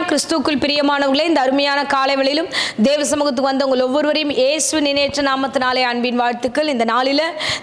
கிறிஸ்துக்குள் பிரியமானவர்களே, இந்த அருமையான காலைவெளியிலும் தேவ சமூகத்துக்கு வந்த உங்கள் ஒவ்வொருவரையும் இயேசு நினைச்ச நாமத்தினாலே அன்பின் வாழ்த்துக்கள். இந்த நாளில்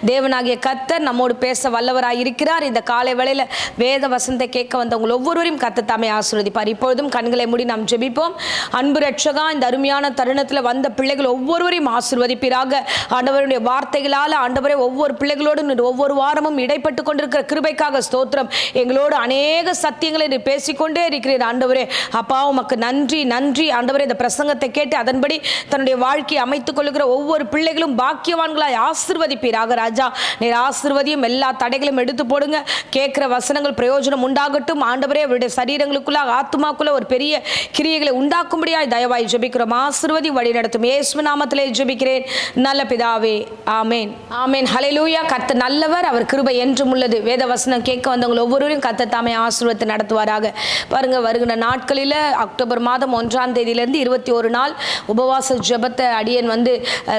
தேவனாகிய கர்த்தர் நம்மோடு பேச வல்லவராய் இருக்கிறார். இந்த காலை வேளையில் வேத வசனத்தை கேட்க வந்த உங்கள் ஒவ்வொருவரையும் கர்த்தர் தாமே ஆசீர்வதிப்பார். இப்பொழுதும் கண்களை மூடி நாம் ஜெபிப்போம். அன்பு ரட்சகா, இந்த அருமையான தருணத்தில் வந்த பிள்ளைகள் ஒவ்வொருவரையும் ஆசீர்வதிப்பீராக. ஆண்டவருடைய வார்த்தைகளால் ஆண்டவரே ஒவ்வொரு பிள்ளைகளோடு ஒவ்வொரு வாரமும் இடைப்பட்டு கொண்டிருக்கிற கிருபைக்காக ஸ்தோத்திரம். எங்களோடு அநேக சத்தியங்களை நீ பேசிக்கொண்டே இருக்கிறீர் ஆண்டவரே. அப்பா, உமக்கு நன்றி நன்றி ஆண்டவரே. இந்த பிரசங்கத்தை கேட்டு அதன்படி தன்னுடைய வாழ்க்கையை அமைத்துக் கொள்ளுகிற ஒவ்வொரு பிள்ளைகளும் பாக்கியவான்களாய் ஆசீர்வதிப்பீராக ராஜா. நீர் ஆசீர்வதியும், எல்லா தடைகளும் எடுத்து போடுங்க. கேட்கிற வசனங்கள் பிரயோஜனம் உண்டாகட்டும் ஆண்டவரே. அவருடைய சரீரங்களுக்குள்ள ஆத்துமாக்குள்ள ஒரு பெரிய கிரியைகளை உண்டாக்கும்படியாய் தயவாய் ஜெபிக்கிறோம். ஆசீர்வதி வழி நடத்தும் இயேசு நாமத்திலே ஜெபிக்கிறேன் நல்ல பிதாவே, ஆமேன் ஆமேன். ஹல்லேலூயா. கர்த்தர் நல்லவர், அவர் கிருபை என்றும் உள்ளது. வேத வசனம் கேட்க வந்தவங்க ஒவ்வொருவரையும் கர்த்தர் தாமே ஆசீர்வதித்து நடத்துவாராக. பாருங்க, வருகிற நாட்களில் அக்டோபர் மாதம் 1ஆம் தேதியிலிருந்து 21 நாள் உபவாச ஜெபத்தை அடியேன்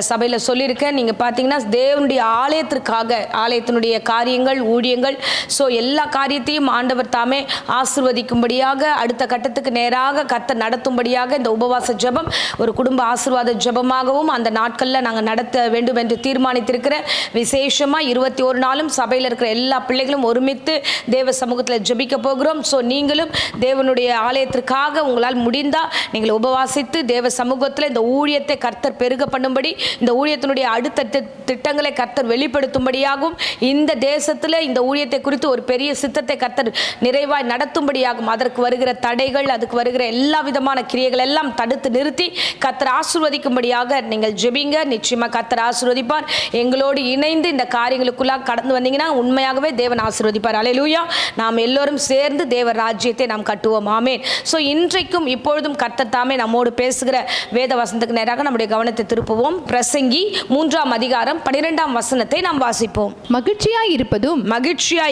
சபையில் சொல்லியிருக்கேன். நீங்கள் பார்த்தீங்கன்னா தேவனுடைய ஆலயத்திற்காக, ஆலயத்தினுடைய காரியங்கள், ஊழியங்கள், ஸோ எல்லா காரியத்தையும் ஆண்டவர் தாமே ஆசீர்வதிக்கும்படியாக, அடுத்த கட்டத்துக்கு நேராக கர்த்தர் நடத்தும்படியாக இந்த உபவாச ஜெபம் ஒரு குடும்ப ஆசீர்வாத ஜெபமாகவும் அந்த நாட்களில் நாங்கள் நடத்த வேண்டும் என்று தீர்மானித்திருக்கிற விசேஷமாக 21 நாளும் சபையில் இருக்கிற எல்லா பிள்ளைகளும் ஒருமித்து தேவ சமூகத்தில் ஜெபிக்க போகிறோம். ஸோ நீங்களும் தேவனுடைய ஆலயத்திற்காக உங்களால் முடிந்தால் நீங்கள் உபவாசித்து தேவ சமூகத்தில் இந்த ஊழியத்தை கர்த்தர் பெருக பண்ணும்படி, இந்த ஊழியத்தினுடைய அடுத்த திட்டங்களை கர்த்தர் வெளிப்படுத்தும்படியாகும், இந்த தேசத்தில் இந்த ஊழியத்தை குறித்து ஒரு பெரிய சித்தத்தை கர்த்தர் நிறைவாய் நடத்தும்படியாகும். அதற்கு வருகிற தடைகள், அதுக்கு வருகிற எல்லா விதமான கிரியைகள் எல்லாம் தடுத்து நிறுத்தி கர்த்தர் ஆசீர்வதிக்கும்படியாக நீங்கள் ஜெபிங்க. நிச்சயமாக கர்த்தர் ஆசீர்வதிப்பார். எங்களோடு இணைந்து இந்த காரியங்களுக்குள்ளாக கடந்து வந்தீங்கன்னா உண்மையாகவே தேவன் ஆசீர்வதிப்பார். அல்லேலூயா. நாம் எல்லோரும் சேர்ந்து தேவ ராஜ்யத்தை நாம் கட்டுவோம். ஆமென். ஸோ இன்றைக்கும் இப்பொழுதும் கர்த்தர் தாமே நம்மோடு பேசுகிற வேத வசனத்துக்கு நேராக நம்முடைய கவனத்தை திருப்புவோம். பிரசங்கி 3ஆம் அதிகாரம் 12ஆம் வசனத்தை நாம் வாசிப்போம். மகிழ்ச்சியாய்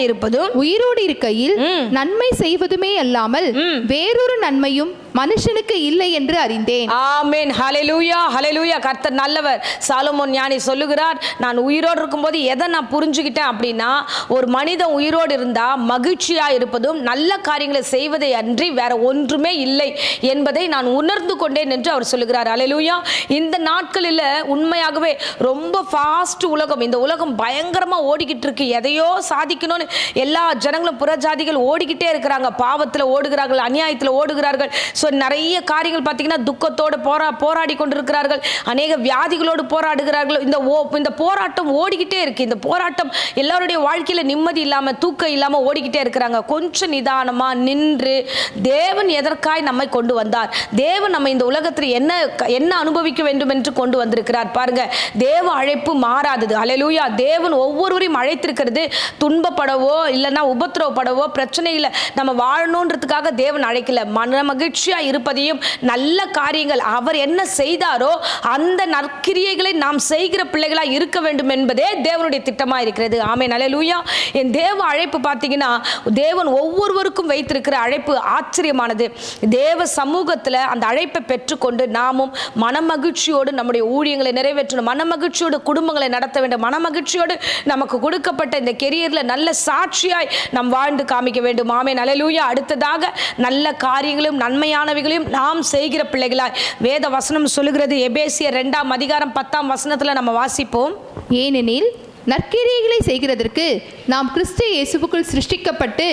இருப்பதும் உயிரோடு இருக்கையில் நன்மை செய்வதுமே அல்லாமல் வேறொரு நன்மையும் மனுஷனுக்கு இல்லை என்று அறிந்தேன். ஆமென். ஹல்லேலூயா, ஹல்லேலூயா. கர்த்தர் நல்லவர். சாலமோன் ஞானி சொல்லுகிறார், நான் உயிரோடு இருக்கும்போது எதை நான் புரிஞ்சுக்கிட்டேன் அப்படின்னா, ஒரு மனிதன் உயிரோடு இருந்தா மகிழ்ச்சியா இருப்பதும் நல்ல காரியங்களை செய்வதை அன்றி வேற ஒன்றுமே இல்லை என்பதை நான் உணர்ந்து கொண்டேன் என்று அவர் சொல்லுகிறார். ஹல்லேலூயா. இந்த நாட்களில் உண்மையாகவே ரொம்ப ஃபாஸ்ட் உலகம், இந்த உலகம் பயங்கரமா ஓடிக்கிட்டு இருக்கு. எதையோ சாதிக்கணும்னு எல்லா ஜனங்களும் புறஜாதிகள் ஓடிக்கிட்டே இருக்கிறாங்க. பாவத்தில் ஓடுகிறார்கள், அநியாயத்தில் ஓடுகிறார்கள். ஸோ நிறைய காரியங்கள் பார்த்தீங்கன்னா துக்கத்தோடு போராடி கொண்டிருக்கிறார்கள். அநேக வியாதிகளோடு போராடுகிறார்கள். இந்த போராட்டம் ஓடிக்கிட்டே இருக்கு. இந்த போராட்டம் எல்லாருடைய வாழ்க்கையில் நிம்மதி இல்லாமல், தூக்கம் இல்லாமல் ஓடிக்கிட்டே இருக்கிறாங்க. கொஞ்சம் நிதானமாக நின்று தேவன் எதற்காய் நம்மை கொண்டு வந்தார், தேவன் நம்ம இந்த உலகத்தில் என்ன அனுபவிக்க வேண்டும் என்று கொண்டு வந்திருக்கிறார் பாருங்க. தேவ அழைப்பு மாறாதது. அல்லேலூயா. தேவன் ஒவ்வொருவரையும் அழைத்திருக்கிறது துன்பப்படவோ இல்லைன்னா உபத்திரவப்படவோ, பிரச்சனையில் நம்ம வாழணுன்றதுக்காக தேவன் அழைக்கல. மன மகிழ்ச்சியா இருப்பதையும் நல்ல காரியங்கள் அவர் என்ன செய்தாரோ அந்த நற்கிரியைகளை நாம் செய்கிற பிள்ளைகளா இருக்க வேண்டும் என்பதே தேவனுடைய திட்டமா இருக்கிறது. ஆமென். அல்லேலூயா. என் தேவ அழைப்பு பார்த்தீங்கன்னா, தேவன் ஒவ்வொருவருக்கும் வைத்திருக்கிற அழைப்பு ஆச்சரியமானது. தேவ சமூகத்தில் அந்த அழைப்பை பெற்றுக்கொண்டு நாமும் மனமகிழ்ச்சியோடு நம்முடைய ஊழியங்களை நிறைவேற்றணும், மனமகிழ்ச்சியோடு குடும்பங்களை நடத்த வேண்டும், மனமகிழ்ச்சியோடு நமக்கு கொடுக்கப்பட்ட இந்த கெரியரில் நல்ல சாட்சியாய் நாம் வாழ்ந்து காமிக்க வேண்டும். ஆமென். அல்லேலூயா. அடுத்ததாக நல்ல காரியங்களும் நன்மையானவைகளையும் நாம் செய்கிற பிள்ளைகளாய் வேத வசனம் சொல்லுகிறது. எபேசியர் 2ஆம் அதிகாரம் 10ஆம் வசனத்தில் நம்ம வாசிப்போம். ஏனெனில் நற்கிரியைகளை செய்கிறதற்கு நாம் கிறிஸ்து இயேசுவுக்குள் சிருஷ்டிக்கப்பட்டு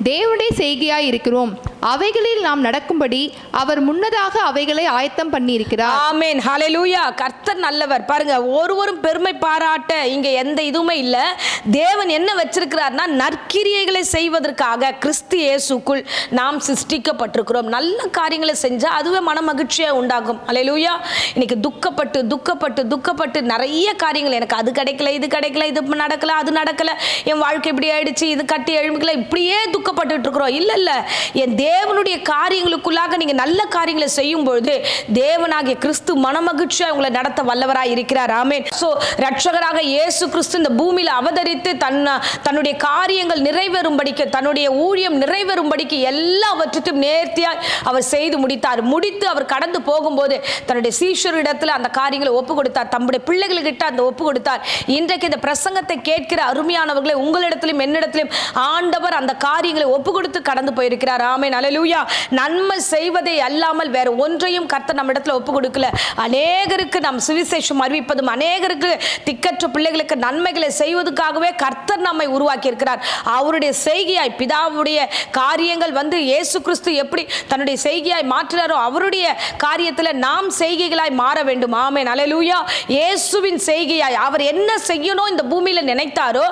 தேவனுடைய செய்கையாய் இருக்கிறோம். அவைகளில் நாம் நடக்கும்படி அவர் முன்னதாக அவைகளை ஆயத்தம் பண்ணி இருக்கிறார். ஆமென். ஹல்லேலூயா. கர்த்தர் நல்லவர். பாருங்க, ஒருவரும் பெருமை பாராட்ட இங்க எந்த இதுவுமே இல்ல. தேவன் என்ன வச்சிருக்கிறார்னா, நற்கிரியைகளை செய்வதற்காக கிறிஸ்து இயேசுக்குள் நாம் சிருஷ்டிக்கப்பட்டிருக்கிறோம். நல்ல காரியங்களை செஞ்சா அதுவே மன மகிழ்ச்சியை உண்டாகும். ஹல்லேலூயா. இன்னைக்கு துக்கப்பட்டு நிறைய காரியங்கள், எனக்கு அது கிடைக்கல, இது கிடைக்கல, இது நடக்கல, அது நடக்கல, என் வாழ்க்கை இப்படி ஆயிடுச்சு, இது கட்டி எழுமிக்கல, இப்படியே துக்கப்பட்டு இருக்கிறோம். இல்ல என் தேவனுடைய காரியங்களுக்குள்ளாக நீங்க நல்ல காரியங்களை செய்யும் பொழுது தேவனாகிய கிறிஸ்து மனமகிழ்ச்சியா உங்களை நடத்த வல்லவராய் இருக்கிறார். ஆமென். சோ ரட்சகராக இயேசு கிறிஸ்து இந்த பூமியில அவதரித்து தன்னுடைய காரியங்கள் நிறைவேறும்படிக்கு, தன்னுடைய ஊழியம் நிறைவேறும்படிக்கு எல்லாவற்றையும் நேர்த்தியாய் அவர் செய்து முடித்து அவர் கடந்து போகும்போது தன்னுடைய சீஷரிடத்தில் அந்த காரியங்களை ஒப்பு கொடுத்தார், தம்முடைய பிள்ளைகளுக்கிட்ட அந்த ஒப்பு கொடுத்தார். இன்றைக்கு இந்த பிரசங்கத்தை கேட்கிற அருமையானவர்களை உங்களிடத்திலும் என்னிடத்திலும் ஆண்டவர் அந்த காரியங்களை ஒப்பு கொடுத்து கடந்து போயிருக்கிறார். ஆமென். அல்லேலூயா. நன்மை செய்வதை அல்லாமல் வேற ஒன்றையும் கர்த்தர் நம்ம இடத்துல ஒப்பு கொடுக்கல. அநேகருக்கு நாம் சுவிசேஷம் அறிவிப்பதும், அநேகருக்கு திக்கற்ற பிள்ளைகளுக்கு நன்மைகளை செய்வதற்காகவே கர்த்தர் நம்மை உருவாக்கி இருக்கிறார். அவருடைய செய்கையாய் பிதாவுடைய காரியங்கள் இயேசு கிறிஸ்து எப்படி தன்னுடைய செய்கையாய் மாற்றினாரோ அவருடைய காரியத்தில் நாம் செய்கைகளாய் மாற வேண்டும். ஆமென். அல்லேலூயா. இயேசுவின் செய்கையாய் அவர் என்ன செய்யணும் இந்த பூமியில நினைத்தாரோ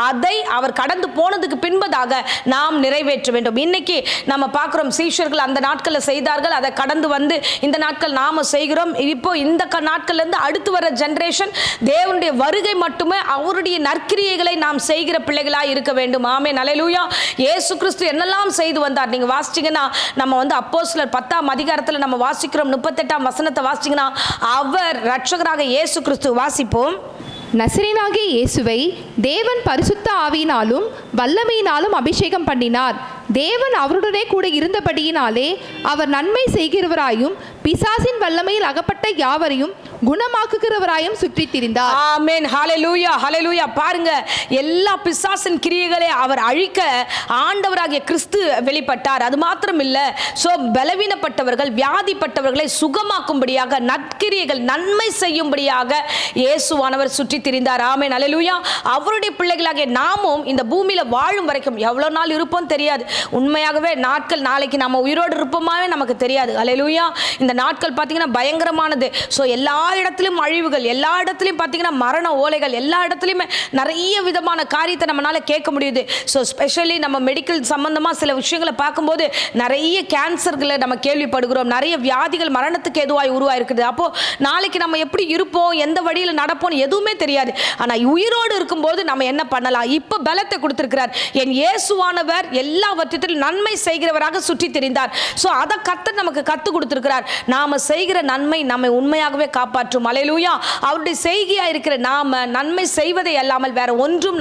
அதை அவர் கடந்து போனதுக்கு பின்பதாக நாம் நிறைவேற்ற வேண்டும். இன்னைக்கு நம்ம பார்க்கிறோம், சீஷர்கள் அந்த நாட்களில் செய்தார்கள், அதை கடந்து இந்த நாட்கள் நாம செய்கிறோம். இப்போ இந்த நாட்கள்ல இருந்து அடுத்து வர ஜெனரேஷன் தேவனுடைய வருகை மட்டுமே அவருடைய நற்கிரியைகளை நாம் செய்கிற பிள்ளைகளாய் இருக்க வேண்டும். ஆமென். அல்லேலூயா. இயேசு கிறிஸ்து என்னெல்லாம் செய்து வந்தார் நீங்க வாசிச்சீங்கன்னா, நம்ம அப்போஸ்தலர் 10ஆம் அதிகாரத்தில் நம்ம வாசிக்கிறோம், 38ஆம் வசனத்தை வாசிச்சீங்கன்னா, அவர் ரட்சகராக இயேசு கிறிஸ்து வாசிப்போம். நசரேயனாகிய இயேசுவை தேவன் பரிசுத்த ஆவியினாலும் வல்லமையினாலும் அபிஷேகம் பண்ணினார். தேவன் அவருடனே கூட இருந்தபடியினாலே அவர் நன்மை செய்கிறவராயும் பிசாசின் வல்லமையில் அகப்பட்ட யாவரையும் குணமாக்குகிறவராயும் சுற்றித் திரிந்தார். ஆமென். ஹல்லேலூயா. ஹல்லேலூயா. பாருங்க, எல்லா பிசாசின் கிரியைகளை அவர் அழிக்க ஆண்டவராகிய கிறிஸ்து வெளிப்பட்டார். அது மாத்திரம் இல்ல, பலவீனப்பட்டவர்கள் வியாதிப்பட்டவர்களை சுகமாக்கும்படியாக நற்கிரியைகள் நன்மை செய்யும்படியாக இயேசுவானவர் சுற்றி திரிந்தார். ஆமென். அல்லேலூயா. அவருடைய பிள்ளைகளாகிய நாமும் இந்த பூமியில வாழும் வரைக்கும் எவ்வளவு நாள் இருப்போம் தெரியாது. உண்மையாகவே நாட்கள், நாளைக்கு நம்ம உயிரோடு இருப்போமாவே நமக்கு தெரியாது. அல்லேலூயா. இந்த நாட்கள் பார்த்தீங்கன்னா பயங்கரமானது. எல்லா இடத்திலும் அழிவுகள், எல்லா இடத்திலும் பார்த்தீங்கன்னா மரண ஓலைகள், எல்லா இடத்துலையுமே நிறைய விதமான காரியத்தை நம்மளால கேட்க முடியுது. ஸ்பெஷலி நம்ம மெடிக்கல் சம்பந்தமா சில விஷயங்களை பார்க்கும்போது நிறைய கேன்சர்களை நம்ம கேள்விப்படுகிறோம், நிறைய வியாதிகள் மரணத்துக்கு எதுவாய் உருவாயிருக்குது. அப்போ நாளைக்கு நம்ம எப்படி இருப்போம், எந்த வழியில் நடப்போம் எதுவுமே தெரியாது. ஆனால் உயிரோடு இருக்கும்போது நம்ம என்ன பண்ணலாம்? இப்போ பலத்தை கொடுத்திருக்கிறார். என் இயேசுவானவர் எல்லாவற்றிலும் நன்மை செய்கிறவராக சுற்றி திரிந்தார். அதை கர்த்தர் நமக்கு கற்றுக் கொடுத்திருக்கிறார். நாம செய்கிற நன்மை நம்மை உண்மையாகவே காப்பாற்றும். அல்லேலூயா. அவருடைய செய்கையா இருக்கிற நாம நன்மை செய்வதை அல்லாமல் வேற ஒன்றும்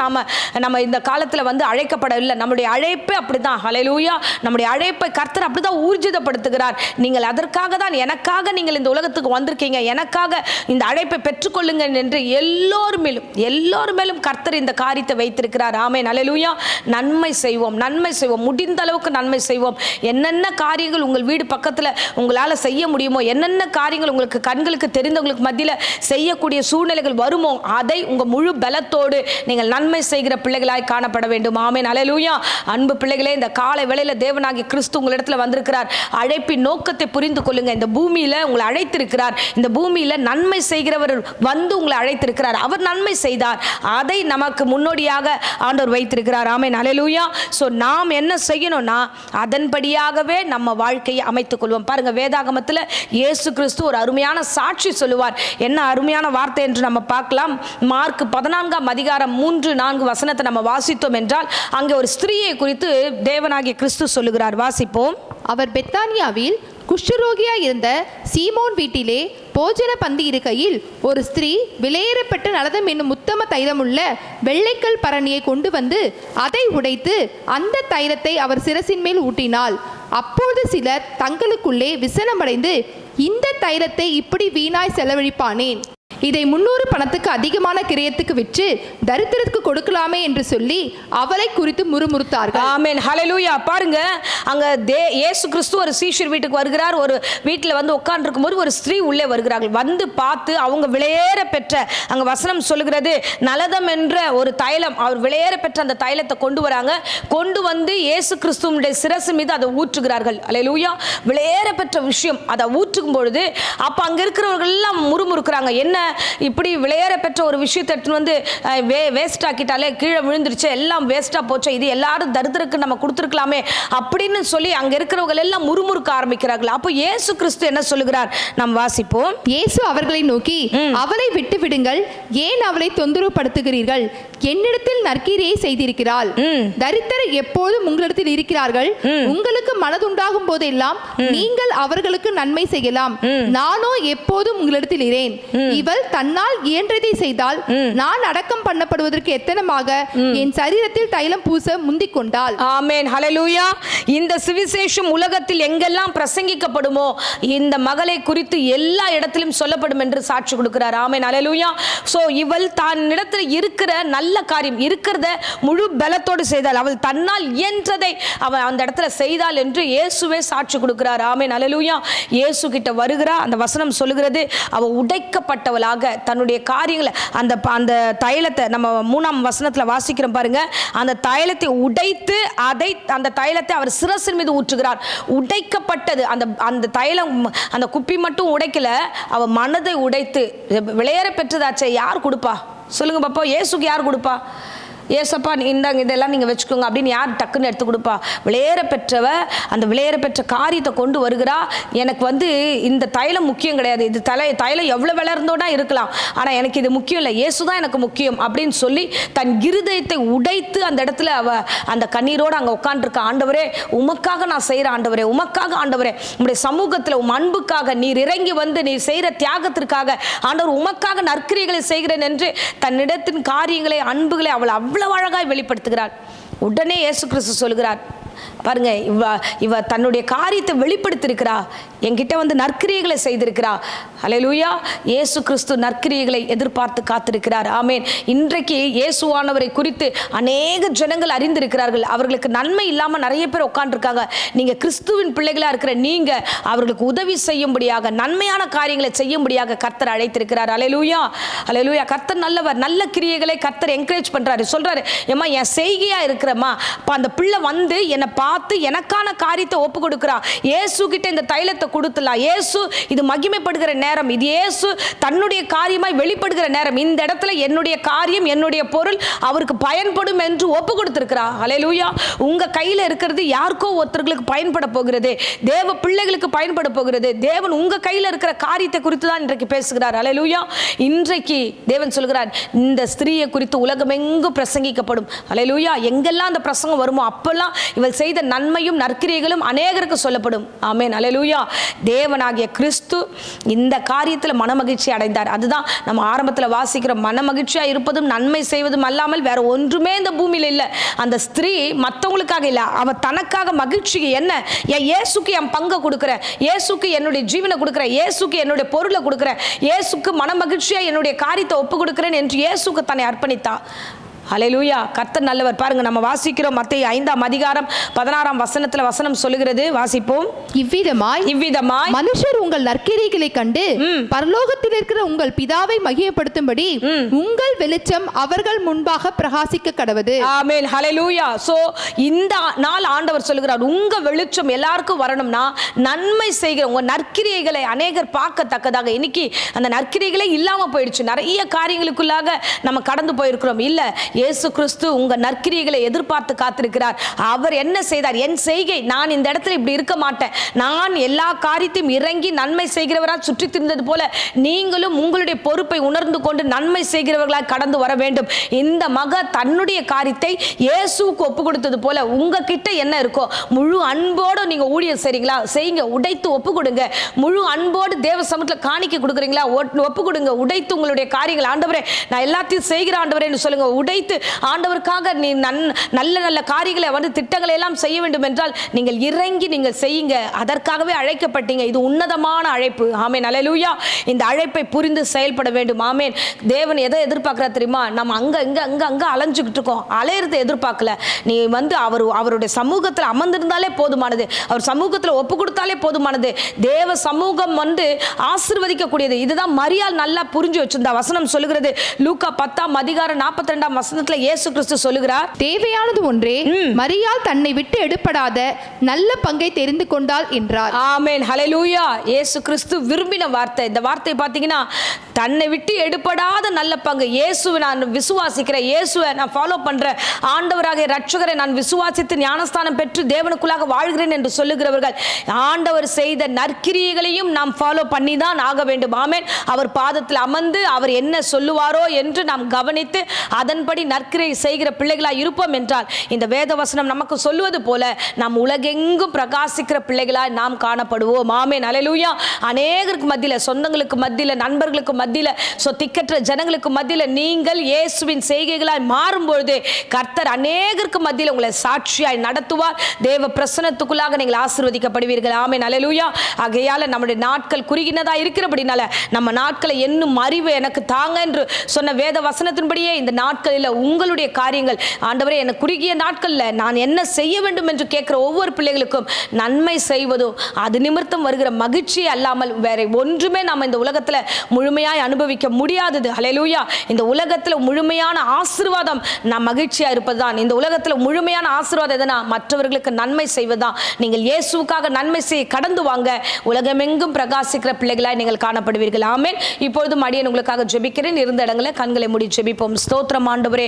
நம்ம இந்த காலத்தில் அழைக்கப்படவில்லை. நம்முடைய அழைப்பே அப்படிதான். அல்லேலூயா. நம்முடைய அழைப்பை கர்த்தர் அப்படிதான் ஊர்ஜிதப்படுத்துகிறார். நீங்கள் அதற்காக தான், எனக்காக நீங்கள் இந்த உலகத்துக்கு வந்திருக்கீங்க, எனக்காக இந்த அழைப்பை பெற்றுக்கொள்ளுங்க என்று எல்லோர் மேலும் கர்த்தர் இந்த காரியத்தை வைத்திருக்கிறார். ஆமென். அல்லேலூயா. நன்மை செய்வோம், நன்மை செய்வோம், முடிந்த அளவுக்கு நன்மை செய்வோம். என்னென்ன காரியங்கள் உங்கள் வீடு பக்கத்தில் உங்களால் செய்ய முடியுமோ, என்னென்ன காரியங்கள் உங்களுக்கு கண்களுக்கு தெரிந்தவங்களுக்கு மத்தியில் செய்யக்கூடிய சூழ்நிலைகள் வருமோ அதை உங்கள் முழு பலத்தோடு நீங்கள் நன்மை செய்கிற பிள்ளைகளாய் காணப்பட வேண்டும். ஆமென். அல்லேலூயா. அன்பு பிள்ளைகளே, இந்த காலை வேளையில் தேவனாகிய கிறிஸ்து உங்களிடத்தில் வந்திருக்கிறார். அழைப்பின் நோக்கத்தை புரிந்து கொள்ளுங்க. இந்த பூமியில் உங்களை அழைத்திருக்கிறார். இந்த பூமியில் நன்மை செய்கிறவர் உங்களை அழைத்திருக்கிறார். அவர் நன்மை செய்தார், அதை நமக்கு முன்னோடியாக ஆண்டவர் வைத்திருக்கிறார். ஆமென். அல்லேலூயா. நாம் என்ன செய்யணும்னா அதன்படியாகவே நம்ம வாழ்க்கையை அமைத்துக் கொள்வோம். பாருங்க, வேதாகமத்தில் இயேசு கிறிஸ்து ஒரு அருமையான சாட்சி சொல்லுவார். என்ன அருமையான வார்த்தை என்று நம்ம பார்க்கலாம். மார்க் 14ஆம் அதிகாரம் 3-4 வசனத்தை நம்ம வாசித்தோம் என்றால் அங்கே ஒரு ஸ்திரீயை குறித்து தேவனாகிய கிறிஸ்து சொல்லுகிறார். வாசிப்போம். அவர் பெத்தானியாவில் குஷ்டரோகியாய் இருந்த சீமோன் வீட்டிலே போஜன பந்தி இருக்கையில் ஒரு ஸ்திரீ விலையேறப்பட்ட நலதம் என்னும் உத்தம தைலமுள்ள வெள்ளைக்கல் பரணியை கொண்டு வந்து அதை உடைத்து அந்த தைலத்தை அவர் சிரசின் மேல் ஊட்டினாள். அப்பொழுது சிலர் தங்களுக்குள்ளே விசனமடைந்து, இந்த தைலத்தை இப்படி வீணாய் செலவழிப்பானேன், இதை 300 பணத்துக்கு அதிகமான கிரயத்துக்கு விற்று தரித்திரத்துக்கு கொடுக்கலாமே என்று சொல்லி அவளை குறித்து முறுமுறுத்தார்கள். ஆமென். ஹல்லேலூயா. பாருங்க, அங்க இயேசு கிறிஸ்து ஒரு சீஷர் வீட்டுக்கு வருகிறார். ஒரு வீட்டில் உட்கார்ந்து இருக்கும்போது ஒரு ஸ்திரீ உள்ளே வருகிறார்கள். பார்த்து அவங்க விலையேற பெற்ற, அங்க வசனம் சொல்லுகிறது, நலதம் என்ற ஒரு தைலம், அவர் விலையேற பெற்ற அந்த தைலத்தை கொண்டு வராங்க. கொண்டு வந்து இயேசு கிறிஸ்துவினுடைய சிரசு மீது அதை ஊற்றுகிறார்கள். ஹல்லேலூயா. விலையேற பெற்ற விஷயம் அதை ஊற்றும் பொழுது அப்ப அங்க இருக்கிறவர்கள் எல்லாம் முறுமுறுக்கிறாங்க. என்ன இப்படி விளையாட பெற்ற ஒரு விஷயத்தை எடுத்துன்னு வந்து வேஸ்ட் ஆக்கிட்டாலே, கீழே விழுந்துருச்சு, எல்லாம் வேஸ்டா போச்சு, இது எல்லாரும் தரித்திரக்கு நம்ம கொடுத்துருக்கலாமே அப்படின்னு சொல்லி அங்க இருக்கிறவங்க எல்லாம் முறுமுறுக்க ஆரம்பிக்கிறார்கள். அப்போ இயேசு கிறிஸ்து என்ன சொல்லுகிறார், நாம் வாசிப்போம். இயேசு அவர்களை நோக்கி, அவளை விட்டு விடுங்கள், ஏன் அவளை தொந்தரவுப்படுத்துகிறீர்கள்? என்னிடத்தில் நற்கிரியை செய்திருக்கிறாள். தரித்திரர் எப்போதும் உங்களிடத்தில் இருக்கிறார்கள். உங்களுக்கு மனதுண்டாகும் போதெல்லாம் நீங்கள் அவர்களுக்கு நன்மை செய்யலாம். நானோ எப்போதும் உங்களிடத்தில் இரேன். இவள் தன்னால் இயன்றதை செய்தால் நான் அடக்கம் பண்ணப்படுவதற்கு எத்தனமாக என் சரீரத்தில் தைலம் பூச முந்திக் கொண்டாள். ஆமென், ஹல்லேலூயா. இந்த சுவிசேஷம் உலகத்தில் எங்கெல்லாம் பிரசங்கிக்கப்படுமோ இந்த மகளை குறித்து எல்லா இடத்திலும் சொல்லப்படும் என்று சாட்சி கொடுக்கிறார். ஆமென், ஹல்லேலூயா. சோ இவள் தன்னிடத்தில் இருக்கிற நல்ல காரியம் இருக்கிறத முழு பலத்தோடு செய்தாள். அவள் தன்னால் இயன்றதை அவள் அந்த இடத்துல செய்தாள் என்று இயேசுவே சாட்சி கொடுக்கிறார். ஆமென், ஹல்லேலூயா. இயேசு கிட்ட வருகிறா. அந்த வசனம் சொல்லுகிறது, அவள் உடைக்கப்பட்டவளாக தன்னுடைய காரியங்களை அந்த தைலத்தை நம்ம 3ஆம் வசனத்துல வாசிக்கிறோம் பாருங்க. அந்த தைலத்தை உடைத்து அந்த தைலத்தை அவர் சிரசின் மீது ஊற்றுகிறார். உடைக்கப்பட்டது அந்த தைலம், அந்த குப்பி மட்டும் உடைக்கல, அவ மனதை உடைத்து விளையாட பெற்றதாச்சே. யார் கொடுப்பா சொல்லுங்க பாப்பா? இயேசுக்கு யார் கொடுப்பா? ஏசப்பா இந்தாங்க இதெல்லாம் நீங்கள் வச்சுக்கோங்க அப்படின்னு யார் டக்குன்னு எடுத்து கொடுப்பா? விளையாட பெற்றவ அந்த விளையாட பெற்ற காரியத்தை கொண்டு வருகிறா. எனக்கு வந்து இந்த தைலம் முக்கியம் கிடையாது, இது தைலம் எவ்வளோ விளையாடுறதோட இருக்கலாம், ஆனால் எனக்கு இது முக்கியம் இல்லை, இயேசு தான் எனக்கு முக்கியம் அப்படின்னு சொல்லி தன் இருதயத்தை உடைத்து அந்த இடத்துல அவ அந்த கண்ணீரோடு அங்கே உட்காந்துருக்க. ஆண்டவரே உமக்காக நான் செய்கிறேன், ஆண்டவரே உமக்காக, ஆண்டவரே உங்களுடைய சமூகத்தில் உம் அன்புக்காக நீர் இறங்கி வந்து நீர் செய்கிற தியாகத்திற்காக ஆண்டவர் உமக்காக நற்கிரியைகளை செய்கிறேன் என்று தன்னிடத்தின் காரியங்களை அன்புகளை அவள் அவ்வளவு அழகாய் வெளிப்படுத்துகிறார். உடனே இயேசு கிறிஸ்து சொல்கிறார் பாருங்க, இவ தன்னுடைய காரியத்தை வெளிப்படுத்தியிருக்கிறா, என்கிட்ட வந்து நற்கிரியைகளை செய்திருக்கிறா. ஹல்லேலூயா. இயேசு கிறிஸ்து நற்கிரியைகளை எதிர்பார்த்து காத்திருக்கிறார். ஆமென். இன்றைக்கு இயேசுவானவரை குறித்து அநேக ஜனங்கள் அறிந்திருக்கிறார்கள். அவர்களுக்கு நன்மை இல்லாமல் நிறைய பேர் உட்கார்ந்துருக்காங்க. நீங்க கிறிஸ்துவின் பிள்ளைகளா இருக்கிற நீங்க அவர்களுக்கு உதவி செய்யும்படியாக, நன்மையான காரியங்களை செய்யும்படியாக கர்த்தர் அழைத்திருக்கிறார். ஹல்லேலூயா, ஹல்லேலூயா. கர்த்தர் நல்லவர். நல்ல கிரியைகளை கர்த்தர் என்கரேஜ் பண்றாரு. சொல்றாரு, ஏமா என் செய்கையா இருக்கிறமா, அந்த பிள்ளை வந்து என்னை பார்த்து எனக்கான காரியத்தை ஒப்பு கொடுக்கிறா. இயேசு கிட்ட இந்த தைலத்தை கொடுத்துலாம். இயேசு இது மகிமைப்படுகிற நேரம், இது இயேசு தன்னுடைய காரியமாய் வெளிப்படுகிற நேரம். இந்த இடத்துல என்னுடைய காரியம், என்னுடைய பொருள் அவருக்கு பயன்படும் என்று ஒப்பு கொடுத்திருக்கிறா. ஹல்லேலூயா. உங்க கையில இருக்கிறது யாருக்கோ ஒருத்தர்களுக்கு பயன்பட போகிறது, தேவ பிள்ளைகளுக்கு பயன்பட போகிறது. தேவன் உங்க கையில இருக்கிற காரியத்தை குறித்து தான் இன்றைக்கு பேசுகிறார். ஹல்லேலூயா. இன்றைக்கு தேவன் சொல்கிறார், இந்த ஸ்திரீயை குறித்து உலகமெங்கும் பிரசங்கிக்கப்படும். ஹல்லேலூயா. எங்கெல்லாம் அந்த பிரசங்கம் வருமோ அப்பெல்லாம் இவள் செய்த நன்மையும் நற்கிரியைகளும் அநேகருக்கு சொல்லப்படும். ஆமென், ஹல்லேலூயா. தேவனாகிய கிறிஸ்து இந்த காரியத்தில் மனமகிழ்ச்சி அடைந்தார். அதுதான் நம்ம ஆரம்பத்தில் வாசிக்கிறோம். மனமகிழ்ச்சியா இருப்பதும் நன்மை செய்வதும் அல்லாமல் வேற ஒன்றுமே இந்த பூமியில் இல்லை. அந்த ஸ்திரீ மற்றவங்களுக்காக இல்லை, அவ தனக்காக மகிழ்ச்சி. என்ன, என் இயேசுக்கு என் பங்கை கொடுக்குறேன், இயேசுக்கு என்னுடைய ஜீவனை கொடுக்குறேன், இயேசுக்கு என்னுடைய பொருளை கொடுக்குறேன், இயேசுக்கு மனமகிழ்ச்சியா என்னுடைய காரியத்தை ஒப்பு கொடுக்குறேன் என்று இயேசுக்கு தன்னை அர்ப்பணித்தா. ஹல்லேலூயா. கர்த்தர் நல்லவர். பாருங்க, நம்ம வாசிக்கிறோம் மத்தேயு 5ஆம் அதிகாரம் 16ஆம் வசனத்துல வசனம் சொல்லுகிறது. வாசிப்போம். இவ்விதமாய் மனுஷர் உங்கள் நற்கிரியைகளை கண்டு பரலோகத்தில் இருக்கிற உங்கள் பிதாவை மகிமைப்படுத்தும்படி உங்கள் வெளிச்சம் அவர்கள் முன்பாக பிரகாசிக்க கடவது. ஆமென், ஹல்லேலூயா. சோ இந்த நாள் ஆண்டவர் சொல்லுகிறார், உங்க வெளிச்சம் எல்லாருக்கும் வரணும்னா நன்மை செய்கிற உங்க நற்கிரியைகளை அநேகர் பார்க்கத்தக்கதாக. இன்னைக்கு அந்த நற்கிரியைகளே இல்லாம போயிடுச்சு. நிறைய காரியங்களுக்குள்ளாக நம்ம கடந்து போயிருக்கிறோம். இல்ல, இயேசு கிறிஸ்து உங்க நற்கிரியைகளை எதிர்பார்த்து காத்திருக்கிறார். அவர் என்ன செய்தார்? என் செய்கை, நான் இந்த இடத்துல இப்படி இருக்க மாட்டேன், நான் எல்லா காரியத்தையும் இறங்கி நன்மை செய்கிறவராக சுற்றி திரிந்தது போல நீங்களும் உங்களுடைய பொறுப்பை உணர்ந்து கொண்டு நன்மை செய்கிறவர்களாக கடந்து வர வேண்டும். இந்த மக தன்னுடைய காரியத்தை இயேசுவுக்கு ஒப்பு கொடுத்தது போல உங்ககிட்ட என்ன இருக்கோ முழு அன்போடு நீங்க ஊழியம் செய்றீங்களா? செய்யுங்க. உடைத்து ஒப்பு கொடுங்க. முழு அன்போடு தேவ சமூகத்தில் காணிக்கை கொடுக்குறீங்களா? ஒப்பு கொடுங்க. உடைத்து உங்களுடைய காரியங்கள், ஆண்டவரே நான் எல்லாத்தையும் செய்கிற ஆண்டவரே சொல்லுங்க. உடைத்து ஆண்டவருக்காக நீ நல்ல நல்ல காரியங்களை வந்து திட்டங்களை எல்லாம் செய்ய வேண்டும் என்றால் நீங்கள் இறங்கி நீங்கள் செய்யுங்க. அதற்காகவே அழைக்கப்பட்டீங்க. இது உன்னதமான அழைப்பு. ஆமென், ஹல்லேலூயா. இந்த அழைப்பை புரிந்து செயல்பட வேண்டும். ஆமென். தேவன் எதை எதிர்பார்க்கிறார் தெரியுமா? நம்ம அங்க அலைஞ்சுக்கிட்டு இருக்கோம். அலையிறதை எதிர்பார்க்கல. நீ வந்து அவருடைய சமூகத்தில் அமர்ந்திருந்தாலே போதுமானது, அவர் சமூகத்தில் ஒப்பு கொடுத்தாலே போதுமானது. தேவ சமூகம் வந்து ஆசீர்வதிக்கக்கூடியது. இதுதான் மரியாள் நல்லா புரிஞ்சு வச்சிருந்தா. வசனம் சொல்லுகிறது, லூக்கா 10ஆம் அதிகாரம் 42ஆம் வசனத்துல இயேசு கிறிஸ்து சொல்லுகிறார், தேவையானது ஒன்றே, மரியாள் தன்னை விட்டு எடுப்படாத நல்ல பங்கை தெரிந்து கொண்டாள் என்றார். ஆமென், ஹல்லேலூயா. இயேசு கிறிஸ்து விரும்பின வார்த்தை. இந்த வார்த்தை பார்த்தீங்கன்னா, தன்னை விட்டு எடுப்படாத நல்ல பங்கு. இயேசுவை நான் விசுவாசிக்கிறேன், இயேசுவை நான் ஃபாலோ பண்றேன், ஆண்டவராக ரட்சகரை நான் விசுவாசித்து ஞானஸ்தானம் பெற்று தேவனுக்குள்ளாக வாழ்கிறேன் என்று சொல்லுகிறவர்கள் ஆண்டவர் செய்த நற்கிரியைகளையும் நாம் ஃபாலோ பண்ணி தான் ஆக வேண்டும். ஆமென். அவர் பாதத்தில் அமர்ந்து அவர் என்ன சொல்லுவாரோ என்று நாம் கவனித்து அதன்படி நற்கிரியை செய்கிற பிள்ளைகளாய் இருப்போம் என்றால், இந்த வேத வசனம் நமக்கு சொல்லுவது போல நாம் உலகெங்கும் பிரகாசிக்கிற பிள்ளைகளாய் நாம் காணப்படுவோம். ஆமென், ஹல்லேலூயா. அநேகருக்கு மத்தியில், சொந்தங்களுக்கு மத்தியில், நண்பர்களுக்கு மத்தியில், திக்கற்ற ஜனங்களுக்கு மத்தியில் நீங்கள் இயேசுவின் செய்கைகளாய் மாறும்பொழுது கர்த்தர் அநேகருக்கு மத்தியில் உங்களை சாட்சியாய் நடத்துவார். தேவ பிரசன்னத்துக்குள்ளாக நீங்கள் ஆசீர்வதிக்கப்படுவீர்கள். ஆமென், ஹல்லேலூயா. ஆகையால நம்முடைய நாட்கள் குறுகினதா இருக்கிறபடினால நம்ம நாட்களை என்னும் அறிவு எனக்கு தாங்க என்று சொன்ன வேத வசனத்தின்படியே இந்த நாட்களில் உங்களுடைய காரியங்கள், ஆண்டவரே எனக்கு குறுகிய நாட்களில் நான் என்ன செய்ய வேண்டும் என்று கேட்கிற ஒவ்வொரு பிள்ளைகளுக்கும் நன்மை செய்வதும் அது நிமித்தம் வருகிற மகிழ்ச்சியே அல்லாமல் வேற ஒன்றுமே நாம் இந்த உலகத்தில் முழுமையாய் அனுபவிக்க முடியாதது. ஹல்லேலூயா. இந்த உலகத்தில் முழுமையான ஆசீர்வாதம் நாம் மகிழ்ச்சியா இருப்பதுதான். இந்த உலகத்தில் முழுமையான ஆசீர்வாதம் எதனா, மற்றவர்களுக்கு நன்மை செய்வதுதான். நீங்கள் இயேசுவுக்காக நன்மை செய்ய கடந்து வாங்க, உலகமெங்கும் பிரகாசிக்கிற பிள்ளைகளாய் நீங்கள் காணப்படுவீர்கள். ஆமென். இப்பொழுது அடியேன் உங்களுக்காக ஜெபிக்கிறேன். இருந்த இடங்களை கண்களை மூடி ஜெபிப்போம். ஸ்தோத்திரம் ஆண்டவரே.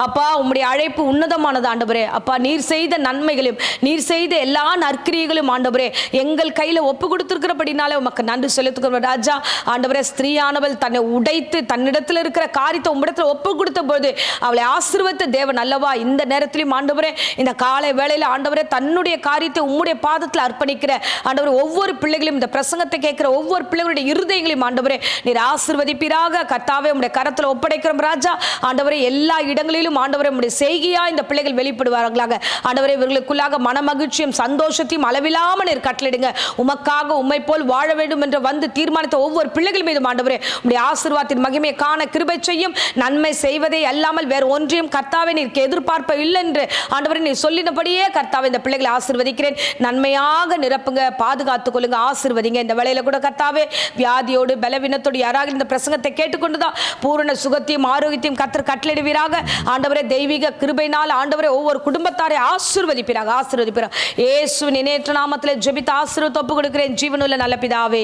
அப்பா, உம்முடைய அழைப்பு உன்னதமானது ஆண்டவரே. அப்பா, நீர் செய்த நன்மைகளையும் நீர் செய்த எல்லா நற்கிரியைகளும் ஆண்டவரே எங்கள் கையில் ஒப்பு கொடுத்திருக்கிறபடினாலே உமக்கு நன்றி செலுத்துகிறோம் ராஜா. ஆண்டவரே, ஸ்திரீயானவள் தன்னை உடைத்து தன்னிடத்தில் இருக்கிற காரியத்தை உம்மிடத்தில் ஒப்பு கொடுத்த போது அவளை ஆசீர்வதித்த தேவன் அல்லவா. இந்த நேரத்திலும் ஆண்டவரே, இந்த காலை வேளையில் ஆண்டவரே தன்னுடைய காரியத்தை உம்முடைய பாதத்தில் அர்ப்பணிக்கிற ஆண்டவரே ஒவ்வொரு பிள்ளைகளையும், இந்த பிரசங்கத்தை கேட்கிற ஒவ்வொரு பிள்ளைகளுடைய இருதயங்களையும் ஆண்டவரே நீர் ஆசீர்வதிப்பீராக. கர்த்தாவே, உம்முடைய கரத்தில் ஒப்படைக்கிறோம் ராஜா. ஆண்டவரே, எல்லா இடங்களிலும் ஆண்டவரே உம்முடைய செய்கையா இந்த பிள்ளைகள் வெளிப்படுவார்களாக. ஆண்டவரே, இவர்களுக்குள்ளாக மனமகிழ்ச்சியும் சந்தோஷத்தையும் அளவில்லாமல் நீர் கட்டளிடுங்க. உமக்காக உம்மை போல் வாழ வேண்டும் என்று வந்து தீர்மானித்த ஒவ்வொரு பிள்ளைகள் மீதும் ஆண்டவரே உம்முடைய ஆசீர்வாதத்தின் மகிமையை காண கிருபை செய்யும். நன்மை செய்வதே அல்லாமல் வேறு ஒன்றையும் கர்த்தாவே நீர் எதிர்பார்ப்ப இல்லை என்று ஆண்டவரே நீர் சொல்லினபடியே கர்த்தாவே இந்த பிள்ளைகளை ஆசீர்வதிக்கிறேன். நன்மையாக நிரப்புங்க, பாதுகாத்துக் கொள்ளுங்க, ஆசீர்வதிங்க. இந்த வேளையில கூட கர்த்தாவே வியாதியோடு பலவீனத்தோடு யாராக இந்த பிரசங்கத்தை கேட்டுக்கொண்டுதான் பூரண சுகத்தையும் ஆரோக்கியத்தையும் கர்த்தர் கட்டளையிடுவீராக. ஆண்டவரே, தெய்வீக கிருபையினால் ஆண்டவரே ஒவ்வொரு குடும்பத்தாரை ஆசீர்வதிப்பீராக. இயேசுவின் இணையற்ற நாமத்தில் ஜெபித்து ஆசீர்வாதத்தை ஒப்புக் கொடுக்கிறேன் ஜீவனுள்ள நல்ல பிதாவே.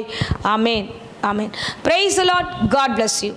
ஆமென், ஆமென். Praise the Lord. God bless you.